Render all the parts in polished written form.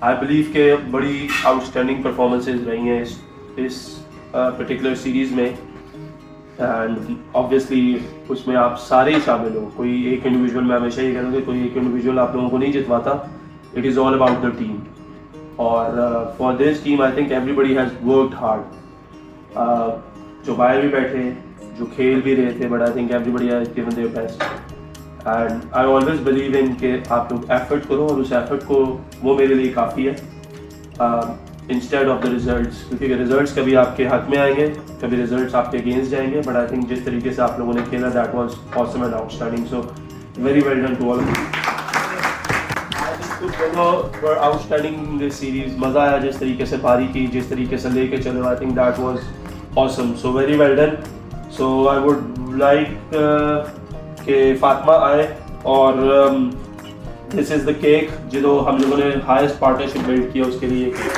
I believe के बड़ी outstanding performances रही हैं इस पर्टिकुलर सीरीज़ में, एंड ऑब्वियसली उसमें आप सारे ही शामिल हो। कोई एक इंडिविजुअल, मैं हमेशा ये कह रहा हूँ कि कोई एक इंडिविजुअल आप लोगों को नहीं जितवाता, it is all about the team. और for this team I think everybody has worked hard. जो बाहर भी बैठे, जो खेल भी रहे थे, but I think everybody has given their best, and I always believe in कि आप लोग एफर्ट करो और उस एफर्ट को, वो मेरे लिए काफ़ी है इंस्टेड ऑफ द रिजल्ट्स, क्योंकि रिजल्ट्स कभी आपके हक में आएंगे, कभी रिजल्ट्स आपके अगेंस्ट जाएंगे, बट आई थिंक जिस तरीके से आप लोगों ने खेला, that was awesome and outstanding, so very well done to all of you. Were outstanding in this series, मज़ा आया जिस तरीके से पारी की, जिस तरीके से लेके चले, I think that was awesome, so very well done. So I would like कि फातिमा आए और दिस इज़ द केक जो हम लोगों ने हाईएस्ट पार्टनरशिप बिल्ड किया, उसके लिए केक।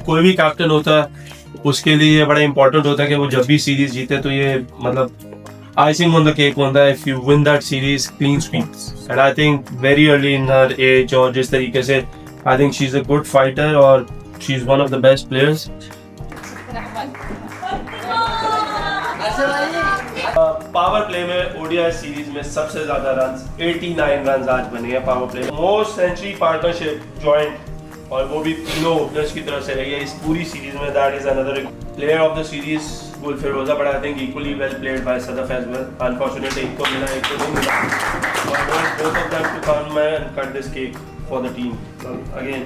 कोई भी कैप्टन होता है उसके लिए ये बड़ा इंपॉर्टेंट होता है कि वो जब भी सीरीज जीते तो ये मतलब आइसिंग ऑन द केक होता है if you win that series clean sweep. And I think very early in her age, और जिस तरीके से I think she is a good fighter और she is one of the best players. Power play में ODI series में सबसे ज्यादा runs 89 runs आज बने हैं power play. Most century partnership joint, और वो भी तीनों ओपनर्स की तरफ से रही है इस पूरी सीरीज में। That is another player of the series Gul Feroza, but I think equally well played by Sadaf as well. Unfortunately एक को मिला, एक को नहीं मिला, और both of them to come and cut this cake for the team again.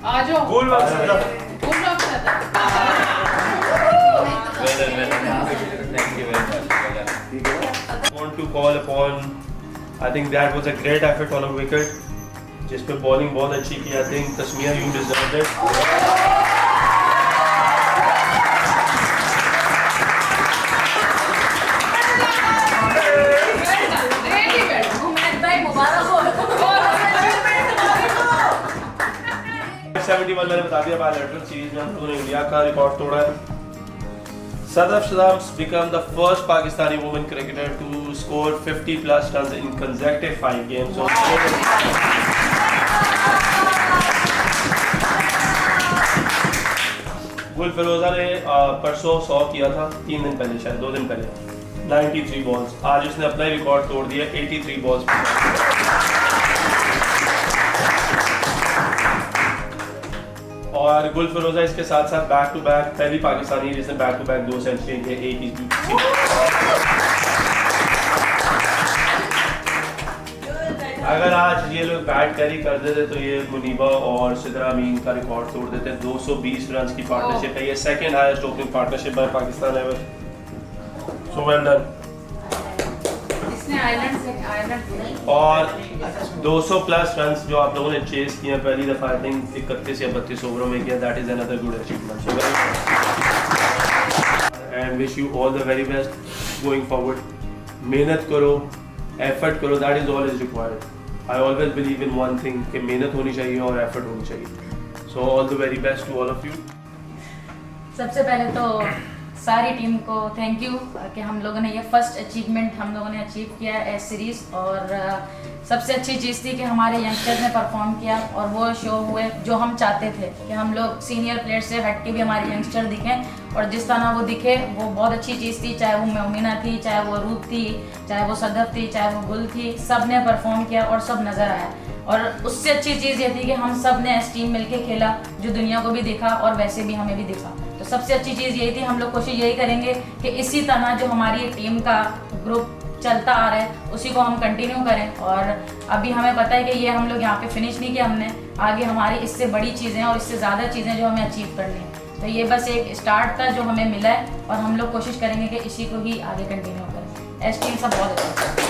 आ जाओ गुल गुल Sadaf Thank you very much. Want to call upon, I think that was a great effort on a wicket, जिस पे bowling बहुत अच्छी की। I think Tasmiya you deserved it. मैंने बता दिया, बायलैटरल सीरीज में हम लोगों ने इंडिया का रिकॉर्ड तोड़ा है। Sadaf Shams become the first Pakistani woman cricketer to score 50 plus runs in consecutive 5 games. So, गुल फिरोजा ने परसों 100 किया था, 3 दिन पहले, शायद 2 दिन पहले, 93 बॉल्स। आज उसने अपना ही रिकॉर्ड तोड़ दिया 83 बॉल्स। और गुल फिरोजा इसके साथ साथ बैक टू बैक पहली पाकिस्तानी है जिसने बैक टू बैक 2 सेंचुरी की, एक ही। अगर आज ये लोग बैट कैरी कर देते तो ये मुनीबा और सिद्रा अमीन का रिकॉर्ड तोड़ देते। 220 रन की पार्टनरशिप है, ये second highest opening partnership by Pakistan ever, so well done. और 200 प्लस रन्स जो आप लोगों ने चेस किए पहली दफा, आई थिंक 31 या 32 ओवरों में किया, that is another good achievement, and wish you all the very best going forward. मेहनत करो, एफर्ट करो, that is all is required. I always believe in one thing कि मेहनत होनी चाहिए और एफर्ट होनी चाहिए। So all the very best to all of you. सबसे पहले तो सारी टीम को थैंक यू कि हम लोगों ने ये फर्स्ट अचीवमेंट हम लोगों ने अचीव किया है एस सीरीज़। और सबसे अच्छी चीज़ थी कि हमारे यंगस्टर्स ने परफॉर्म किया और वो शो हुए जो हम चाहते थे कि हम लोग सीनियर प्लेयर से हट के भी हमारे यंगस्टर दिखें, और जिस तरह वो दिखे वो बहुत अच्छी चीज़ थी। चाहे वो मोमिना थी, चाहे वो रूप थी, चाहे वो सदफ थी, चाहे वो गुल थी, सब ने परफॉर्म किया और सब नज़र आया। और उससे अच्छी चीज़ ये थी कि हम सब ने एस टीम मिल के खेला, जो दुनिया को भी दिखा और वैसे भी हमें भी दिखा। तो सबसे अच्छी चीज़ यही थी। हम लोग कोशिश यही करेंगे कि इसी तरह जो हमारी टीम का ग्रुप चलता आ रहा है उसी को हम कंटिन्यू करें। और अभी हमें पता है कि ये हम लोग यहाँ पे फिनिश नहीं किया हमने, आगे हमारी इससे बड़ी चीज़ें और इससे ज़्यादा चीज़ें जो हमें अचीव करनी है। तो ये बस एक स्टार्ट था जो हमें मिला है, और हम लोग कोशिश करेंगे कि इसी को ही आगे कंटिन्यू करें। एस टीम सब बहुत अच्छा।